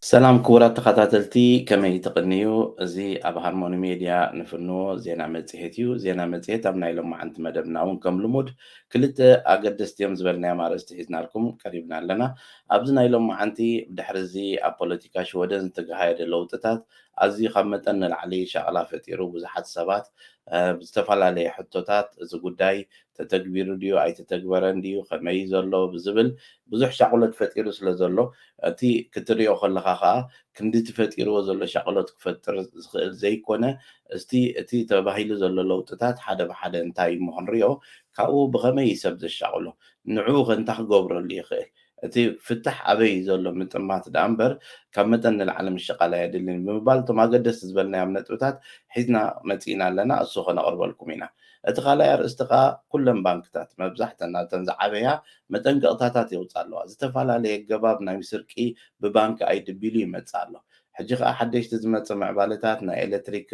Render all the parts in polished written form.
سلام كورات تخطاتلتي كما يتقنيو زي أب هارموني ميديا نفنو زينا مزيهتيو زينا مزيهت أبناي لما عند مدبنا ونكم لمود كلت أقدس تيم زبلنا ما رستحيزنا لكم قريبنا لنا أبزنا لما عندي بدحرزي أبوليتيكا شودن تقهايد اللوتتات أزي خمتن العلي شغلا فتيرو بزحات سبات بستفعل عليه حطوتات إذا قداي تتكبيرو ديو أي تتكبرن ديو خميز الله بزبل بزح شغلة فتيرو سلزلو أتي كتريو خلقها كندي تفتيرو زلو شغلات كفتر زي كونه أتي تباهيلو زلو لوتتات حدا بحدا انتاي مهنريو كاو بغمي يسبز الشغلو نعوغ انتح قبر اللي يخيل أتي فتح أبي زلو متمات دامبر كمتن العالم الشغالة يدلين بمبالتو ما قدس تزبلنا يمنت وتات حيثنا متينا لنا السوخنا قرب لكمينا اتخالا استقا كلن بانكتات مبزحتنا تنزعبيها متنقطاتات يوصالوا زتفعل جباب ناي سرقي ببانك اي دبيلي يمصالو حجي حدش تزمت معبالتات نا الكتريك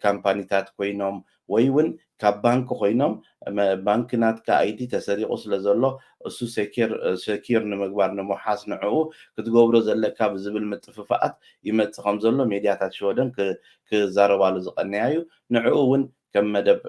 كامبانيتات كوينوم ويون كبانك كوينوم بانكنات كايدي تسريقو سلازلو اسو سكير نمغبار نمحاس نعو كتغبرو زلكا بزبل متففات يمص خمزلو ميدياتات شودن كزاربالو زقنيايو نعو كم مدب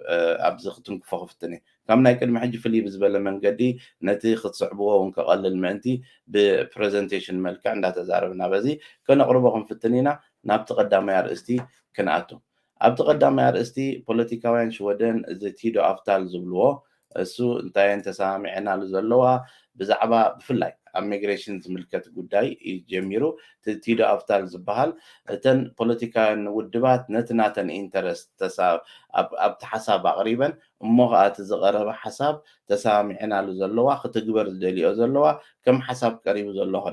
أبزختن كفافتني كم نايكل محج فلي بزبالة من قدي نتي خد صعبوه ونكقلل مانتي ببرزنتيشن ملك عندها تزاربنا بزي كنا قربهم في التنينة نابت قدام يا رئيستي كناتو أبت قدام يا رئيستي بوليتيكاوين شودن زتيدو أفتال زبلوه السو انتاين تسامعنا لزلوا بزعبا بفلاي اميغريشن زملكت قداي يجميرو تيدو أفتال زبهال تن بوليتيكاوين ودبات نتناتن انترست تسا أبت حساب قريبا مغات زغرب حساب تسامعنا لزلوا ختجبر دليو زلوا كم حساب قريب زلوا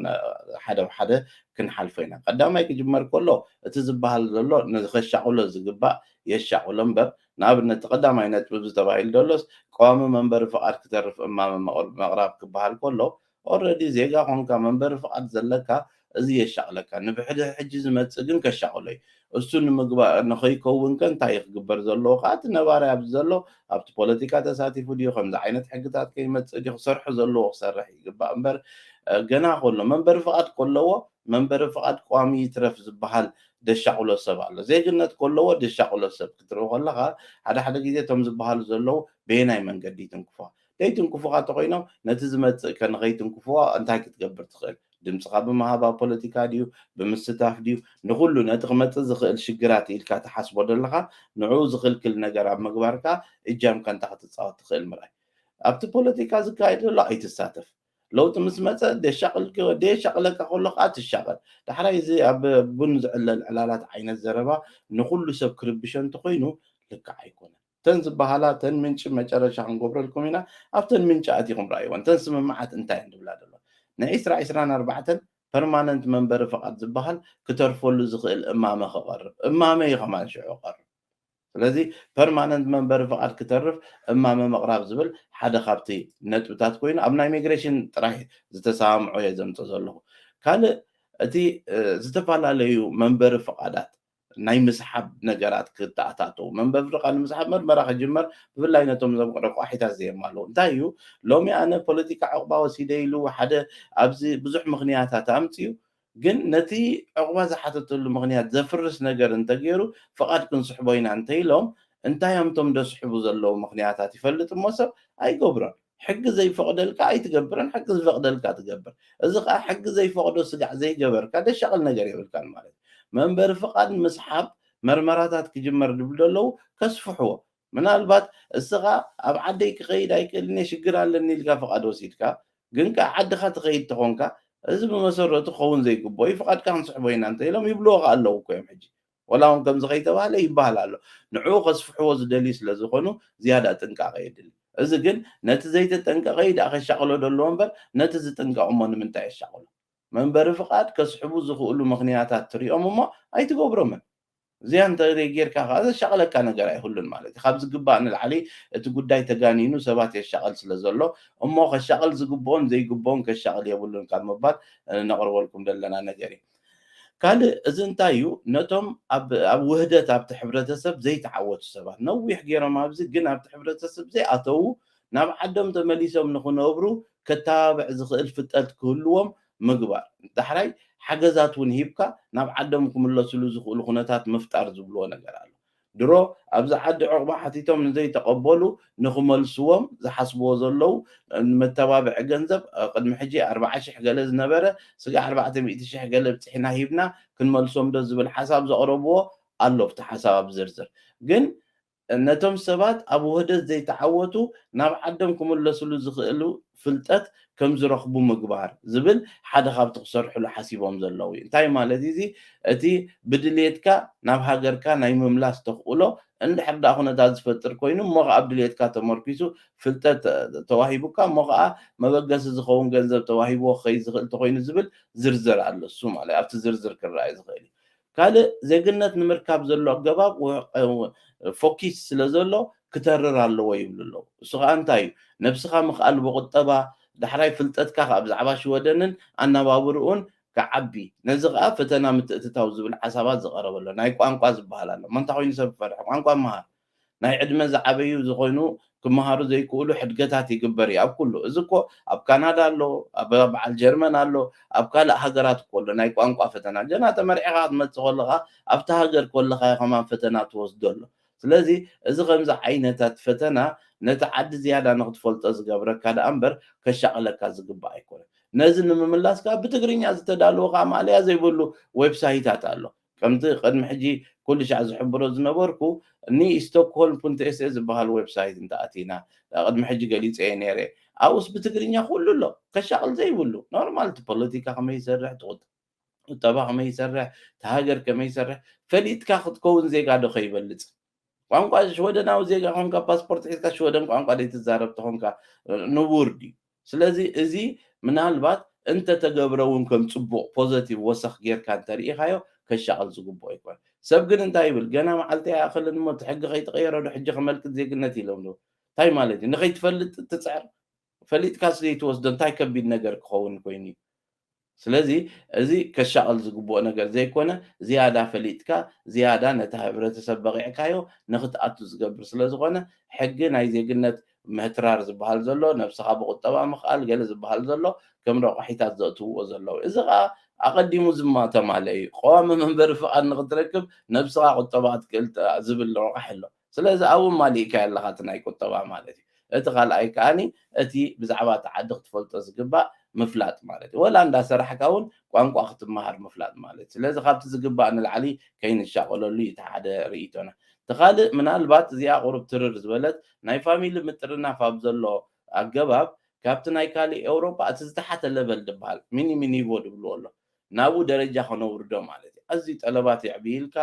حدا وحدا كنحلفينا قدامي كجمر كله تزبهال زلوا نخشعوا زغبا يشعوا لمبر نابن تقدم نتبز تبايل دولس قوام منبر فقط كترف امام مغرب كبهال كله اوريدي زيغا هونكا منبر فقط زلكا ازي يشعلك نبحد حجز متصقن كشعولي እሱን ምግባር ንኸይከውን ከ እንታይ ክግበር ዘለዎ ከዓ እቲ ነባራይ ኣብዚ ዘሎ ኣብቲ ፖለቲካ ተሳቲፉ ድዩ ከምዚ ዓይነት ሕግታት ከይመፅእ ድዩ ክሰርሑ ዘለዎ ክሰርሕ ይግባእ እምበር ገና ከሎ መንበሪ ፍቃድ ከለዎ መንበሪ ፍቃድ ቋሚ ትረፍ ዝበሃል ደሻቅሎ ሰብ ኣሎ ዜግነት ከለዎ ደሻቅሎ ሰብ ክትርኢ ከለካ ሓደ ሓደ ግዜ እቶም ዝበሃሉ ዘለዉ ብናይ መንገዲ ይትንክፎ ደይትንክፎካ እንተኮይኖም ነቲ ዝመፅእ ከንኸይትንክፎ እንታይ ክትገብር ትኽእል ድምፅኻ ብምሃባ ፖለቲካ ድዩ ብምስታፍ ድዩ ንኩሉ ነቲ ክመፅእ ዝኽእል ሽግራት ኢልካ ተሓስቦ ዘለካ ንዕኡ ዝኽልክል ነገር ኣብ ምግባርካ እጃምካ እንታይ ክትፃወት ትኽእል ምርኣይ ኣብቲ ፖለቲካ ዝካየድ ዘሎ ኣይትሳተፍ ለውጢ ምስ መፀ ደየሻቅለካ ከሎ ከዓ ትሻቀል ዳሕራይ እዚ ኣብ ቡን ዝዕለል ዕላላት ዓይነት ዘረባ ንኩሉ ሰብ ክርብሾ እንተኮይኑ ልክዕ ኣይኮነን ተን ዝበሃላ ተን ምንጭ መጨረሻ ክንገብረልኩም ኢና ኣብተን ምንጭ ኣትኹም ረኣይዎን ተን ስምምዓት እንታይ ንብላ ዘሎ ንዒስራ 24 ፐርማነንት መንበሪ ፍቃድ ዝበሃል ክተርፈሉ ዝኽእል እማመ ክቐርብ እማመ ይኸማን ሽዑ ቀርብ ስለዚ ፐርማነንት መንበሪ ፍቃድ ክተርፍ እማመ መቕራብ ዝብል ሓደ ካብቲ ነጥብታት ኮይኑ ኣብ ናይ ኢሚግሬሽን ጥራይ ዝተሰማምዑ እየ ዘምፅእ ዘለኹ ካልእ እቲ ዝተፈላለዩ መንበሪ ፍቃዳት ናይ ምስሓብ ነገራት ክተኣታተው መንበሪ ፍቃድ ንምስሓብ መርመራ ክጅመር ብፍላይ ነቶም ረቋሒታት ዘየማ ኣለዉ እንታይ እዩ ሎሚ ኣነ ፖለቲካ ዕቑባ ወሲደ ኢሉ ሓደ ኣብዚ ብዙሕ ምክንያታት ኣምፅኡ ግን ነቲ ዕቑባ ዝሓተተሉ ምክንያት ዘፍርስ ነገር እንተገይሩ ፍቃድ ክንስሕቦ ኢና እንተኢሎም እንታይ እዮም እቶም ደስሕቡ ዘለዉ ምክንያታት ይፈልጥ እሞ ሰብ ኣይገብሮን ሕጊ ዘይፈቅደልካ ኣይትገብረን ሕጊ ዝፈቅደልካ ትገብር እዚ ከዓ ሕጊ ዘይፈቅዶ ስጋዕ ዘይገበርካ ደሻቅል ነገር የብልካን ማለት መንበሪ ፍቃድ ምስሓብ መርመራታት ክጅመር ድብል ዘለዉ ከስፍሕዎ ምናልባት እስኻ ኣብ ዓደይ ክኸይድ ኣይክእልኒ ሽግር ኣለኒ ኢልካ ፍቃድ ወሲድካ ግን ከዓ ዓድኻ ትኸይድ ተኾንካ እዚ ብመሰረቱ ክኸውን ዘይግብኦ እዩ ፍቃድካ ክንስሕቦ ኢና እንተኢሎም ይብልዎ ከዓ ኣለዉ እኮ እዮም ሕጂ ወላ እውን ከምዚ ከይተባሃለ ይበሃል ኣሎ ንዕኡ ከስፍሕዎ ዝደልዩ ስለዝኾኑ ዝያዳ ጥንቃቐ የድሊ እዚ ግን ነቲ ዘይተጠንቀቐ ኢዳ ከሻቅሎ ደለዎ እምበር ነቲ ዝጥንቀቕሞ ንምንታይ የሻቅሎ መንበሪ ፍቃድ ከስሕቡ ዝኽእሉ ምክንያታት ትሪኦም እሞ ኣይትገብሮምን እዚኣ እንተጌርካ ከዓ ዘሻቅለካ ነገር ኣይኩሉን ማለት እዩ ካብ ዝግባእ ንላዕሊ እቲ ጉዳይ ተጋኒኑ ሰባት የሻቅል ስለ ዘሎ እሞ ከሻቅል ዝግብኦን ዘይግብኦን ከሻቅል የብሉን ካብ ምባል ነቕርበልኩም ዘለና ነገር እዩ ካልእ እዚ እንታይ እዩ ነቶም ኣብ ውህደት ኣብቲ ሕብረተሰብ ዘይተዓወቱ ሰባት ነዊሕ ገይሮም ኣብዚ ግን ኣብቲ ሕብረተሰብ ዘይኣተዉ ናብ ዓዶም ተመሊሶም ንኽነብሩ ከታባብዕ ዝኽእል ፍልጠት ክህልዎም ምግባር ዳሕራይ ሓገዛት እውን ሂብካ ናብ ዓዶም ክምለስሉ ዝኽእሉ ኩነታት ምፍጣር ዝብልዎ ነገር ኣሎ ድሮ ኣብዚ ዓዲ ዕቑባ ሓቲቶም ንዘይተቐበሉ ንኽመልስዎም ዝሓስብዎ ዘለው መተባብዒ ገንዘብ ቅድሚ ሕጂ 40,000 ገለ ዝነበረ ስጋ 400,000 ገለ ብፅሕና ሂብና ክንመልሶም ዶ ዝብል ሓሳብ ዘቕረብዎ ኣሎ ኣብቲ ሓሳብ ኣብ ዝርዝር ግን ነቶም ሰባት ኣብ ውህደት ዘይተዓወቱ ናብ ዓዶም ክምለስሉ ዝኽእሉ ፍልጠት ከም ዝረኽቡ ምግባር ዝብል ሓደ ካብቲ ክሰርሕሉ ሓሲቦም ዘለው እዩ እንታይ ማለት እዚ እቲ ብድሌትካ ናብ ሃገርካ ናይ ምምላስ ተኽእሎ እንድሕር ዳ ኩነታት ዝፈጥር ኮይኑ እሞ ከዓ ኣብ ድሌትካ ተመርኪሱ ፍልጠት ተዋሂቡካ እሞ ከዓ መበገሲ ዝኸውን ገንዘብ ተዋሂብዎ ክኸይድ ዝኽእል እንተኮይኑ ዝብል ዝርዝር ኣሎ እሱ ማለት ኣብቲ ዝርዝር ክረኣይ ዝኽእል እዩ ካልእ ዜግነት ንምርካብ ዘሎ ኣገባብ ፎኪስ ስለ ዘሎ ክተርር ኣለዎ ይብሉ ኣለዉ እሱ ከዓ እንታይ እዩ ነብስኻ ምኽኣል ብቁጠባ ዳሕራይ ፍልጠትካ ካብ ብዛዕባ ሽወደንን ኣነባብርኡን ክዓቢ ነዚ ከዓ ፈተና ምትእትታው ዝብል ሓሳባት ዝቐረበሎ ናይ ቋንቋ ዝበሃል ኣሎ መንታ ኮይኑ ሰብ ፈርሐ ቋንቋ መሃር ናይ ዕድመ ዝዓበዩ ዝኾይኑ ክመሃሩ ዘይክእሉ ሕድገታት ይግበር እዩ ኣብ ኩሉ እዚ እኮ ኣብ ካናዳ ኣሎ ኣብ በዓል ጀርመን ኣሎ ኣብ ካልእ ሃገራት እኮ ኣሎ ናይ ቋንቋ ፈተና ገና ተመሪዕኻ ክትመፅእ ከለኻ ኣብቲ ሃገር ከለኻ ከማን ፈተና ትወስዶ ኣሎ ስለዚ እዚ ከምዚ ዓይነታት ፈተና ነቲ ዓዲ ዝያዳ ንክትፈልጦ ዝገብረካ ደኣ እምበር ከሻቕለካ ዝግባእ ኣይኮነን ነዚ ንምምላስ ከዓ ብትግርኛ ዝተዳለወ ከዓ ማልያ ዘይብሉ ዌብሳይታት ኣሎ ከምቲ ቅድሚ ሕጂ ኩሉ ሻዕ ዝሕብሮ ዝነበርኩ እኒ ስቶክሆልም.ኤስ ዝበሃል ዌብሳይት እንተኣቲና ቅድሚ ሕጂ ገሊፀ ነይረ ኣብኡስ ብትግርኛ ኩሉ ኣሎ ከሻቕል ዘይብሉ ኖርማል እቲ ፖለቲካ ከመይ ይሰርሕ ቁጠባ ከመይ ይሰርሕ እቲ ሃገር ከመይ ይሰርሕ ፈሊጥካ ክትከውን ዜጋ ዶ ከይበልፅ ቋንቋ ሽወደናዊ ዜጋ ኮንካ ፓስፖርት ሒዝካ ሽወደን ቋንቋ ዘይትዛረብ ተኾንካ ንቡር ድዩ ስለዚ እዚ ምናልባት እንተተገብረ እውን ከም ፅቡቅ ፖዘቲቭ ወሰኽ ጌርካ እንተሪኢኻዮ ከሻቕል ዝግብኦ ኣይኮነ ሰብ ግን እንታይ ይብል ገና መዓልቲ ኣይኣኽልን እሞ እቲ ሕጊ ከይተቐየረ ዶ ሕጂ ክመልክት ዜግነት ኢሎም ዶ እንታይ ማለት እዩ ንኸይትፈልጥ ትፅዕር ፈሊጥካ ስለይትወስዶ እንታይ ከቢድ ነገር ክኸውን ኮይኑ እዩ ስለዚ እዚ ከሻቕል ዝግብኦ ነገር ዘይኮነ ዝያዳ ፈሊጥካ ዝያዳ ነቲ ሕብረተሰብ በቂዕካዮ ንኽትኣቱ ዝገብር ስለ ዝኾነ ሕጊ ናይ ዜግነት ምህትራር ዝበሃል ዘሎ ነብስኻ ብቁጠባ ምኽኣል ገለ ዝበሃል ዘሎ ከም ረቑሒታት ዘእትውዎ ዘለዉ እዚ ከዓ ኣቐዲሙ ዝማተማለ እዩ ቀዋሚ መንበሪ ፍቓድ ንኽትረክብ ነብስኻ ቁጠባ ክትክእል ዝብል ረቑሒ ኣሎ ስለዚ ኣብኡ ማሊእካ ኣለኻ እቲ ናይ ቁጠባ ማለት እዩ እቲ ካልኣይ ከዓኒ እቲ ብዛዕባ እቲ ዓዲ ክትፈልጦ ዝግባእ ምፍላጥ ማለት እዩ ወላ እንዳሰራሕካ እውን ቋንቋ ክትመሃር ምፍላጥ ማለት እዩ ስለዚ ካብቲ ዝግባእ ንላዕሊ ከይንሻቐለሉ እቲ ሓደ ርእቶና እቲ ካልእ ምናልባት እዚኣ ቁሩብ ትርር ዝበለት ናይ ፋሚሊ ምጥርናፍ ኣብ ዘሎ ኣገባብ ካብቲ ናይ ካሊእ ኤውሮጳ እቲ ዝተሓተ ለበል ድበሃል ሚኒ ሚኒቮ ድብልዎ ኣሎ ናብኡ ደረጃ ክነውርዶ ማለት እዩ ኣዝዩ ጠለባት የዕብይልካ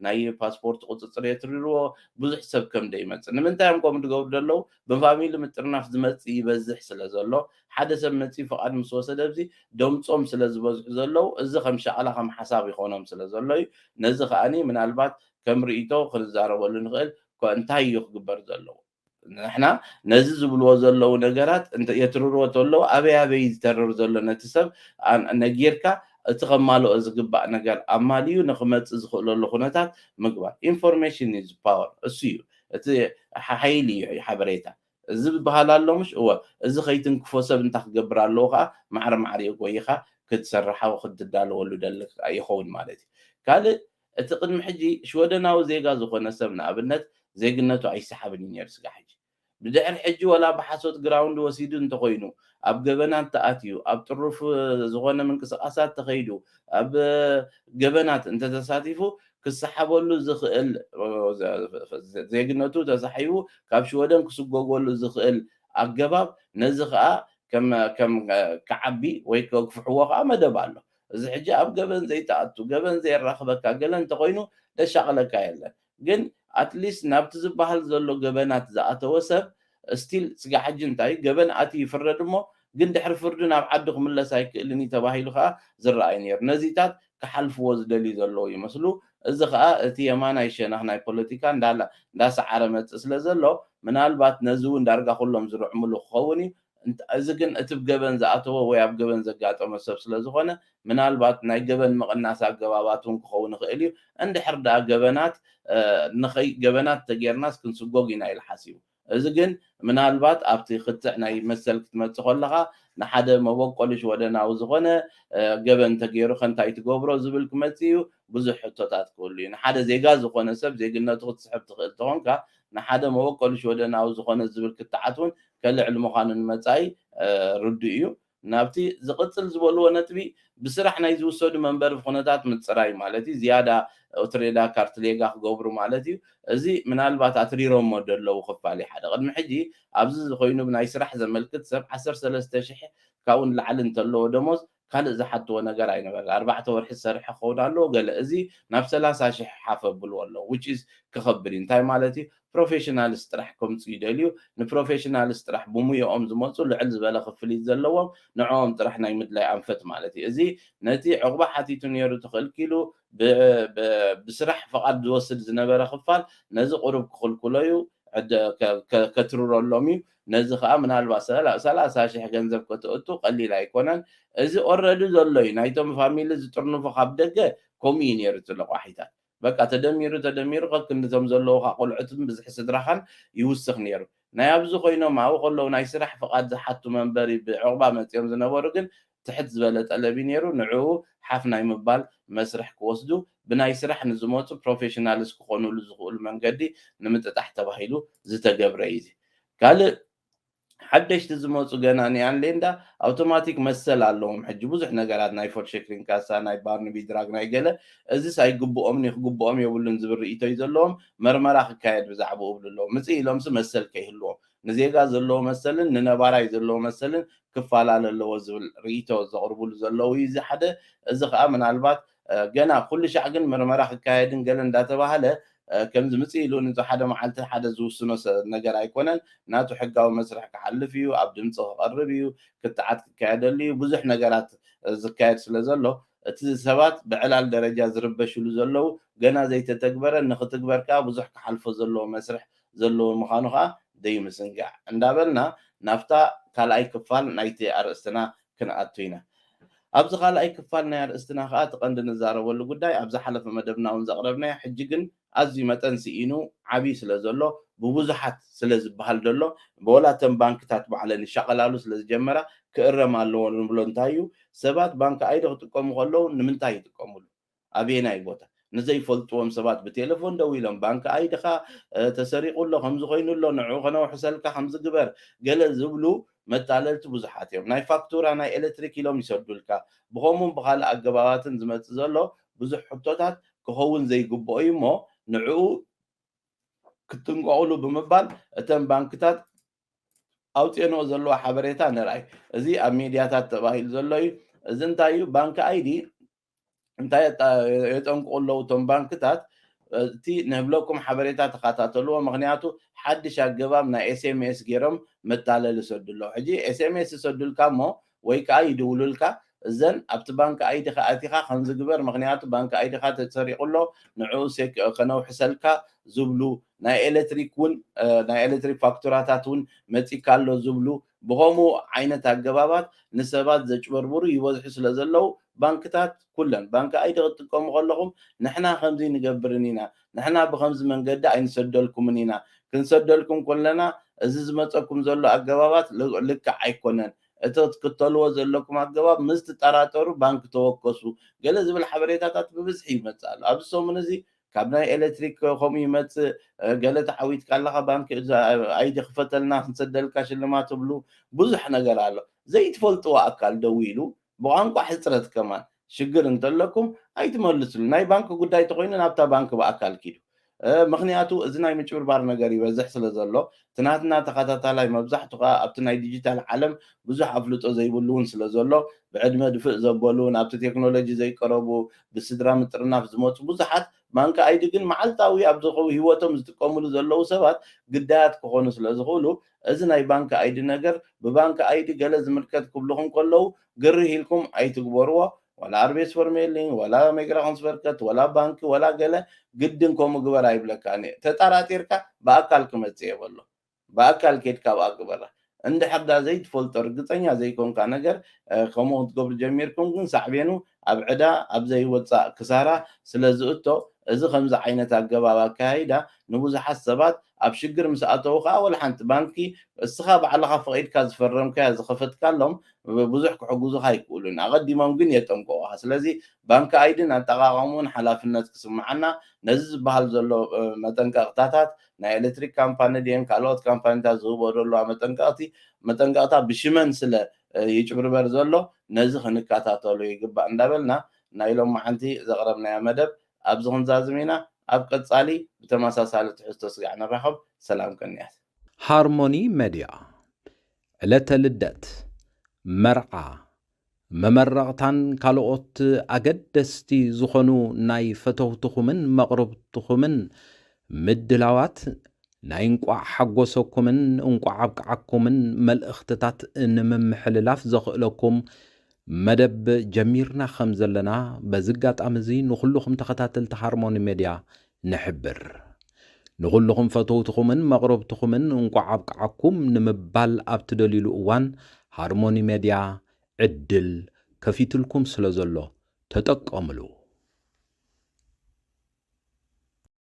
ናይ ፓስፖርት ቁፅፅር የትርርዎ ብዙሕ ሰብ ከም ደይመፅእ ንምንታይ እዮም ከምኡ ዝገብሩ ዘለው ብፋሚሊ ምጥርናፍ ዝመፅእ ይበዝሕ ስለ ዘሎ ሓደ ሰብ መፅኡ ፍቓድ ምስ ወሰደ ኣብዚ ደምፆም ስለ ዝበዝሑ ዘለው እዚ ከም ሸቐላ ከም ሓሳብ ይኾኖም ስለ ዘሎ እዩ ነዚ ከዓኒ ምናልባት ከም ርእቶ ክንዛረበሉ ንኽእል እንታይ እዩ ክግበር ዘለዎ ንሕና ነዚ ዝብልዎ ዘለው ነገራት የትርርዎ ተለው ኣበይ ኣበይ ዝተርር ዘሎ ነቲ ሰብ ነጊርካ እቲ ከማልኦ ዝግባእ ነገር ኣማልዩ ንክመፅእ ዝኽእለሉ ኩነታት ምግባር ኢንፎርሜሽን ኢዝ ፓወር እሱ እዩ እቲ ሓይሊ እዩ ሓበሬታ እዚ ዝበሃል ኣሎ ምሽ እወ እዚ ከይትንክፎ ሰብ እንታይ ክገብር ኣለዎ ከዓ ማዕረ ማዕረ ጎይኻ ክትሰርሓ ክትዳለወሉ ደልክ ይኸውን ማለት እዩ ካልእ እቲ ቅድሚ ሕጂ ሽወደናዊ ዜጋ ዝኾነ ሰብ ንኣብነት ዜግነቱ ኣይሰሓብን እዩ ነይሩ ስጋ ሕጂ ብድሕሪ ሕጂ ወላ ብሓሶት ግራውንድ ወሲዱ እንተኮይኑ ኣብ ገበናት ተኣትዩ ኣብ ጥሩፍ ዝኾነ ምንቅስቃሳት ተኸይዱ ኣብ ገበናት እንተተሳቲፉ ክሰሓበሉ ዝኽእል ዜግነቱ ተሳሒቡ ካብ ሽወደን ክስጎገሉ ዝኽእል ኣገባብ ነዚ ከዓ ከም ክዓቢ ወይ ክፍሕዎ ከዓ መደብ ኣሎ እዚ ሕጂ ኣብ ገበን ዘይተኣቱ ገበን ዘይራኽበካ ገለ እንተኮይኑ ደሻቕለካ የለን ግን ኣትሊስት ናብቲ ዝበሃል ዘሎ ገበናት ዝኣተወ ሰብ ስቲል ስጋ ሕጂ እንታይ ገበን ኣትዩ ይፍረድ እሞ ግን ድሕሪ ፍርዱ ናብ ዓዱ ክምለስ ኣይክእልን እዩ ተባሂሉ ከዓ ዝረኣይ ነይሩ ነዚታት ክሓልፍዎ ዝደልዩ ዘለዉ ይመስሉ እዚ ከዓ እቲ የማናይ ሸነኽ ናይ ፖለቲካ እንዳሰዓረ መፅእ ስለ ዘሎ ምናልባት ነዚ እውን ዳርጋ ኩሎም ዝርዕምሉ ክኸውን እዩ እዚ ግን እቲ ብገበን ዝኣተዎ ወይ ኣብ ገበን ዘጋጠመ ሰብ ስለ ዝኾነ ምናልባት ናይ ገበን ምቕናስ ኣገባባት እውን ክኸውን ይኽእል እዩ እንድሕር ደኣ ገበናት ተጌርናስ ክንስጎግ ኢና ኢሉ ሓሲቡ እዚ ግን ምናልባት ኣብቲ ክትዕ ናይ መሰል ክትመፅእ ከለኻ ንሓደ መበቆሊ ወደናዊ ዝኾነ ገበን ተገይሩ ከንታይ ትገብሮ ዝብል ክመፅእ እዩ ብዙሕ ሕቶታት ክህሉ እዩ ንሓደ ዜጋ ዝኾነ ሰብ ዜግነቱ ክትስሕብ ትኽእል ተኾንካ ንሓደ መበቆሊ ወደናዊ ዝኾነ ዝብል ክትዓት እውን ከልዕል ምዃኑ ንመጻኢ ርዱእ እዩ ናብቲ ዝቕፅል ዝበልዎ ነጥቢ ብስራሕ ናይ ዝውሰዱ መንበሪ ኩነታት ምፅራይ ማለት እዩ ዝያዳ ኦትሬዳ ካርትሌጋ ክገብሩ ማለት እዩ እዚ ምናልባት ኣትሪሮሞ ደለዉ ክፋል ሓደ ቅድሚ ሕጂ ኣብዚ ኮይኑ ብናይ ስራሕ ዘመልክት ሰብ 13,000 ካብኡ ንላዕሊ እንተለዎ ደሞዝ ካልእ ዝሓትዎ ነገር ኣይነበረ 4 ወርሒ ዝሰርሐ ክኸውን ኣለዎ ገለ እዚ ናብ 30,000 ሓፍ ኣብልዎ ኣለዎ which is ክኸብድ እዩ እንታይ ማለት እዩ ፕሮፌሽናልስ ጥራሕ ከምፁ ይደልዩ ንፕሮፌሽናልስ ጥራሕ ብሙዮኦም ዝመፁ ልዕል ዝበለ ክፍሊት ዘለዎም ንዕኦም ጥራሕ ናይ ምድላይ ኣንፈት ማለት እዩ እዚ ነቲ ዕቑባ ሓቲቱ ነይሩ ተኸልኪሉ ብስራሕ ፍቓድ ዝወስድ ዝነበረ ክፋል ነዚ ቁሩብ ክኽልክሎ እዩ ከትርረሎም እዩ ነዚ ከዓ ምናልባት 30,000 ገንዘብ ከተእቱ ቀሊል ኣይኮነን እዚ ኦልሬዲ ዘሎ እዩ ናይቶም ፋሚሊ ዝጥርንፉ ካብ ደገ ከምኡ እዩ ነይሩ እቲ ልቋሒታት በቃ ተደሚሩ ከክንቶም ዘለዉ ቆልዑትን ብዝሒ ስድራኻን ይውስኽ ነይሩ ናይ ኣብዚ ኮይኖም ኣብኡ ከለዉ ናይ ስራሕ ፍቓድ ዝሓቱ መንበሪ ብዕቑባ መፅኦም ዝነበሩ ግን ትሕት ዝበለ ጠለቢ ነይሩ ንዕኡ ሓፍ ናይ ምባል መስርሕ ክወስዱ ብናይ ስራሕ ንዝመፁ ፕሮፌሽናልስ ክኾኑሉ ዝኽእሉ መንገዲ ንምጥጣሕ ተባሂሉ ዝተገብረ እዩ ካልእ ሓደሽቲ ዝመፁ ገና ኒኣን ሌንዳ ኣውቶማቲክ መሰል ኣለዎም ሕጂ ብዙሕ ነገራት ናይ ፎርሸክሪን ካሳ ናይ ባርንቢ ድራግ ናይ ገለ እዚ ሳይግብኦም ክግብኦም የብሉን ዝብል ርእቶ እዩ ዘለዎም መርመራ ክካየድ ብዛዕባኡ ብሉ ኣለዎ ምፅእ ኢሎምስ መሰል ከይህልዎ ንዜጋ ዘለዎ መሰልን ንነባራይ ዘለዎ መሰልን ክፋላለ ኣለዎ ዝብል ርእቶ ዘቕርብሉ ዘለዉ እዩ እዚ ሓደ እዚ ከዓ ምናልባት ገና ኩሉ ሻዕ ግን ምርመራ ክካየድን ገለ እንዳተባሃለ ከምዚ ምፅእ ኢሉ ሓደ መዓልቲ ሓደ ዝውስኖ ነገር ኣይኮነን ናቱ ሕጋዊ መስርሕ ክሓልፍ እዩ ኣብ ድምፂ ክቐርብ እዩ ክትዓት ክካየደሉ እዩ ብዙሕ ነገራት ዝካየድ ስለ ዘሎ እቲ ሰባት ብዕላል ደረጃ ዝርበሽሉ ዘለዉ ገና ዘይተተግበረ ንክትግበር ከዓ ብዙሕ ክሓልፎ ዘለዎ መስርሕ ዘለዎ ምዃኑ ከዓ ደይምስንጋዕ እንዳበልና ናብታ ካልኣይ ክፋል ናይቲ ኣርእስትና ክንኣቱ ኢና ኣብዚ ካልኣይ ክፋል ናይ ኣርእስትና ከዓ ትቐንዲ ንዛረበሉ ጉዳይ ኣብ ዝሓለፈ መደብና እውን ዘቕረብናዮ ሕጂ ግን ኣዝዩ መጠን ስኢኑ ዓብይ ስለ ዘሎ ብብዙሓት ስለ ዝበሃል ዘሎ ብወላተን ባንክታት ባዕለን ይሻቐላሉ ስለ ዝጀመራ ክእረም ኣለዎ ንብሎ እንታይ እዩ ሰባት ባንኪ ኣይዲ ክጥቀሙ ከለዉ ንምንታይ ይጥቀሙሉ ኣበየናይ ቦታ ንዘይፈልጥዎም ሰባት ብቴሌፎን ደው ኢሎም ባንኪ ኣይድኻ ተሰሪቑሎ ከምዚ ኮይኑሎ ንዕኡ ከነውሕሰልካ ከምዝግበር ገለ ዝብሉ መጣለልቲ ብዙሓት እዮም ናይ ፋክቱራ ናይ ኤሌክትሪክ ኢሎም ይሰዱልካ ብኸምኡን ብካልእ ኣገባባትን ዝመፅእ ዘሎ ብዙሕ ሕቶታት ክኸውን ዘይግብኦ እዩ እሞ ንዕኡ ክትንቀቕሉ ብምባል እተን ባንክታት ኣውፅአንኦ ዘለዋ ሓበሬታ ንርኣይ እዚ ኣብ ሚድያታት ተባሂሉ ዘሎ እዩ እዚ እንታይ እዩ ባንኪ ኣይዲ እንታይ የጠንቅቑ ኣለዉ እቶም ባንክታት እቲ ንህብለኩም ሓበሬታ ተኸታተልዎ ምክንያቱ ሓድሽ ኣገባብ ናይ ኤስኤምኤስ ገይሮም መጣለሊ ይሰዱ ኣለዉ ሕጂ ኤስኤምኤስ ይሰዱልካ እሞ ወይ ከዓ ይድውሉልካ እዘን ኣብቲ ባንኪ ኣይዲኻ ኣቲኻ ከምዝግበር ምክንያቱ ባንኪ ኣይዲኻ ተሰሪቑሎ ንዕኡ ከነውሕሰልካ ዝብሉ ናይ ኤሌክትሪክ እውን ናይ ኤሌክትሪክ ፋክቱራታት እውን መፂካ ኣሎ ዝብሉ ብኸምኡ ዓይነት ኣገባባት ንሰባት ዘጭበርብሩ ይበዝሑ ስለ ዘለዉ ባንክታት ኩለን ባንኪ ኣይዲ ክትጥቀሙ ከለኹም ንሕና ከምዚ ንገብርን ኢና ንሕና ብከምዚ መንገዲ ኣይንሰደልኩምን ኢና ክንሰደልኩም ከለና እዚ ዝመፀኩም ዘሎ ኣገባባት ልክዕ ኣይኮነን እቲ ትክተልዎ ዘለኩም ኣገባብ ምስ ትጠራጠሩ ባንኪ ተወከሱ ገለ ዝብል ሓበሬታታት ብብዝሒ ይመፅእ ኣሎ ኣብዚ ሰሙን እዚ ካብ ናይ ኤሌክትሪክ ከምኡ ይመፅእ ገለ ተዓዊትካ ኣለካ ባንኪ ኣይዲ ክፈተልና ክንሰደልካ ሽልማት ትብሉ ብዙሕ ነገር ኣሎ ዘይትፈልጥዎ ኣካል ደው ኢሉ ብቋንቋ ሕፅረት ከማን ሽግር እንተለኩም ኣይትመልስሉ ናይ ባንኪ ጉዳይ ተኮይኑ ናብታ ባንኪ ብኣካል ኪዱ ምክንያቱ እዚ ናይ ምጭብርባር ነገር ይበዝሕ ስለ ዘሎ ትናትና ተኸታታላይ መብዛሕትኡ ከዓ ኣብቲ ናይ ዲጂታል ዓለም ብዙሕ ኣፍልጦ ዘይብሉ እውን ስለ ዘሎ ብዕድመ ድፍእ ዘበሉ ናብቲ ቴክኖሎጂ ዘይቀረቡ ብስድራ ምጥርናፍ ዝመፁ ብዙሓት ባንኪ ኣይዲ ግን መዓልታዊ ኣብ ሂወቶም ዝጥቀምሉ ዘለዉ ሰባት ግዳያት ክኾኑ ስለ ዝኽእሉ እዚ ናይ ባንኪ ኣይዲ ነገር ብባንኪ ኣይዲ ገለ ዝምልከት ክብልኹም ከለዉ ግርህ ኢልኩም ኣይትግበርዎ ወላ ኣርቤስ ፎርሜሊን ወላ ሜግራ ኮንስፈርከት ወላ ባንኪ ወላ ገለ ግድን ከምኡ ግበር ኣይብለካኒ ተጠራጢርካ ብኣካል ክመፅእ የበሎ ብኣካል ኬድካ ብኣ ግበራ እንድሕር ዳ ዘይትፈልጦ ርግፀኛ ዘይኮንካ ነገር ከምኡ ክትገብሩ ጀሚርኩም ግን ሳዕቤኑ ኣብ ዕዳ ኣብ ዘይወፃእ ክሳራ ስለ ዝእቶ እዚ ከምዚ ዓይነት ኣገባብ ኣካይዳ ንብዙሓት ሰባት ኣብ ሽግር ምስ ኣተዉ ከዓ ወላ ሓንቲ ባንኪ እስኻ ባዕልኻ ፈቒድካ ዝፈረምካያ ዝኸፈትካሎም ብዙሕ ክሕግዙኻ ኣይክእሉን ኣቐዲሞም ግን የጠንቀቑኻ ስለዚ ባንኪ ኣይድን ኣጠቓቕሙን ሓላፍነት ክስምዓና ነዚ ዝበሃል ዘሎ መጠንቀቕታታት ናይ ኤሌክትሪክ ካምፓኒ ድን ካልኦት ካምፓኒታት ዝህቦ ዘለዋ መጠንቀቕታ ብሽመን ስለ ይጭብርበር ዘሎ ነዚ ክንከታተሉ ይግባእ እንዳበልና ናይ ሎሚ ሓንቲ ዘቕረብናያ መደብ ኣብዚ ክንዛዝም ኢና ኣብ ቀጻሊ ብተመሳሳሊ ትሕዝቶ ስጋዕ ንራኸብ ሰላም ቀኒያት ሃርሞኒ ሚድያ ዕለተ ልደት መርዓ መመረቕታን ካልኦት ኣገደስቲ ዝኾኑ ናይ ፈተውትኹምን መቕረብትኹምን ምድላዋት ናይ እንቋዕ ሓጎሰኩምን እንቋዕ ኣብቅዓኩምን መልእኽትታት ንምምሕልላፍ ዘኽእለኩም መደብ ጀሚርና ከም ዘለና በዚ ኣጋጣሚ እዚ ንኹልኹም ተኸታተልቲ ሃርሞኒ ሚድያ ንሕብር ንኹልኹም ፈተውትኹምን መቕረብትኹምን እንቋዕ ኣብቅዓኩም ንምባል ኣብ ትደልይሉ እዋን ሃርሞኒ ሚድያ ዕድል ከፊትልኩም ስለ ዘሎ ተጠቀምሉ